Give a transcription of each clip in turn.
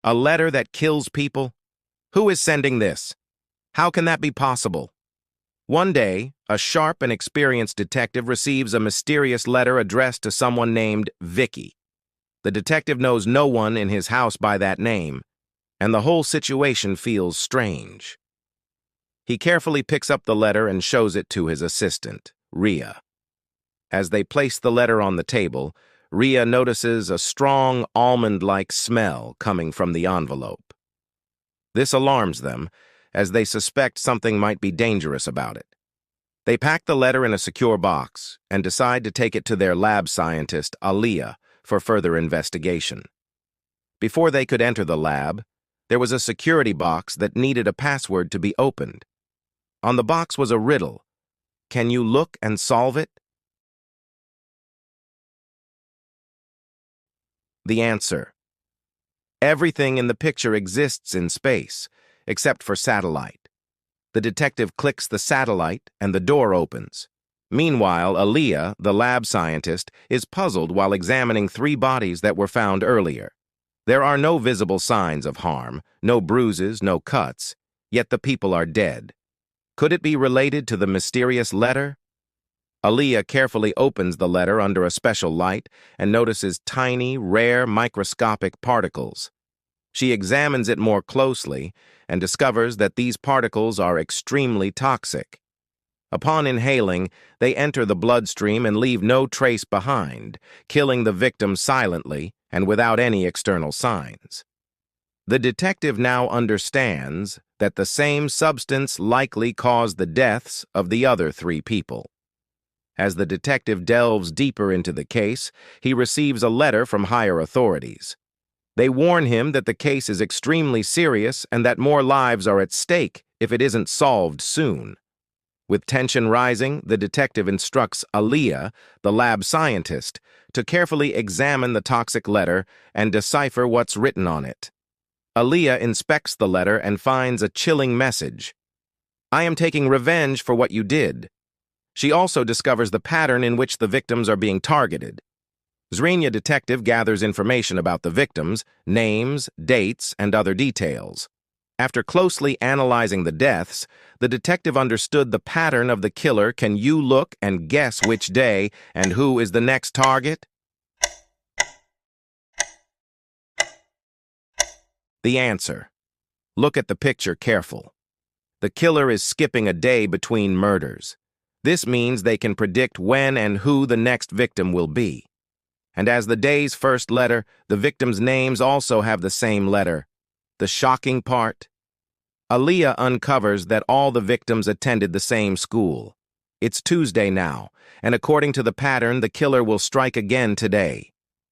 A letter that kills people? Who is sending this? How can that be possible? One day, a sharp and experienced detective receives a mysterious letter addressed to someone named Vicky. The detective knows no one in his house by that name, and the whole situation feels strange. He carefully picks up the letter and shows it to his assistant, Ria. As they place the letter on the table, Ria notices a strong almond-like smell coming from the envelope. This alarms them, as they suspect something might be dangerous about it. They pack the letter in a secure box and decide to take it to their lab scientist, Aaliyah, for further investigation. Before they could enter the lab, there was a security box that needed a password to be opened. On the box was a riddle. Can you look and solve it? The answer. Everything in the picture exists in space, except for satellite. The detective clicks the satellite and the door opens. Meanwhile, Aaliyah, the lab scientist, is puzzled while examining 3 bodies that were found earlier. There are no visible signs of harm, no bruises, no cuts, yet the people are dead. Could it be related to the mysterious letter? Aaliyah carefully opens the letter under a special light and notices tiny, rare, microscopic particles. She examines it more closely and discovers that these particles are extremely toxic. Upon inhaling, they enter the bloodstream and leave no trace behind, killing the victim silently and without any external signs. The detective now understands that the same substance likely caused the deaths of the other 3 people. As the detective delves deeper into the case, he receives a letter from higher authorities. They warn him that the case is extremely serious and that more lives are at stake if it isn't solved soon. With tension rising, the detective instructs Aaliyah, the lab scientist, to carefully examine the toxic letter and decipher what's written on it. Aaliyah inspects the letter and finds a chilling message. I am taking revenge for what you did. She also discovers the pattern in which the victims are being targeted. Zrenia detective gathers information about the victims, names, dates, and other details. After closely analyzing the deaths, the detective understood the pattern of the killer. Can you look and guess which day and who is the next target? The answer. Look at the picture careful. The killer is skipping a day between murders. This means they can predict when and who the next victim will be. And as the day's first letter, the victims' names also have the same letter. The shocking part? Aaliyah uncovers that all the victims attended the same school. It's Tuesday now, and according to the pattern, the killer will strike again today.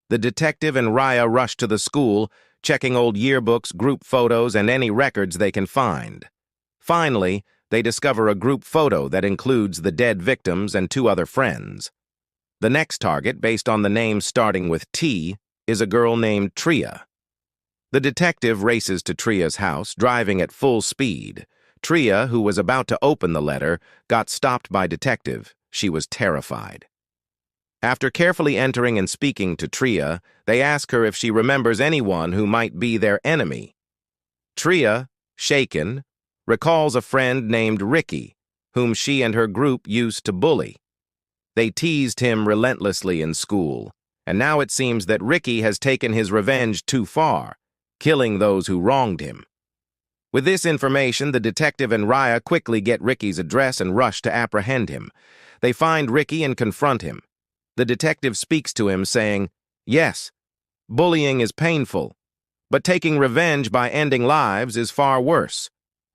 The detective and Raya rush to the school, checking old yearbooks, group photos, and any records they can find. Finally, they discover a group photo that includes the dead victims and 2 other friends. The next target, based on the name starting with T, is a girl named Tria. The detective races to Tria's house, driving at full speed. Tria, who was about to open the letter, got stopped by detective. She was terrified. After carefully entering and speaking to Tria, they ask her if she remembers anyone who might be their enemy. Tria, shaken, recalls a friend named Ricky, whom she and her group used to bully. They teased him relentlessly in school, and now it seems that Ricky has taken his revenge too far, killing those who wronged him. With this information, the detective and Raya quickly get Ricky's address and rush to apprehend him. They find Ricky and confront him. The detective speaks to him, saying, "Yes, bullying is painful, but taking revenge by ending lives is far worse.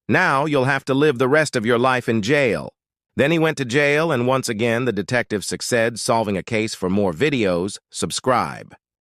Now you'll have to live the rest of your life in jail." Then he went to jail, and once again the detective succeeds, solving a case. For more videos, subscribe.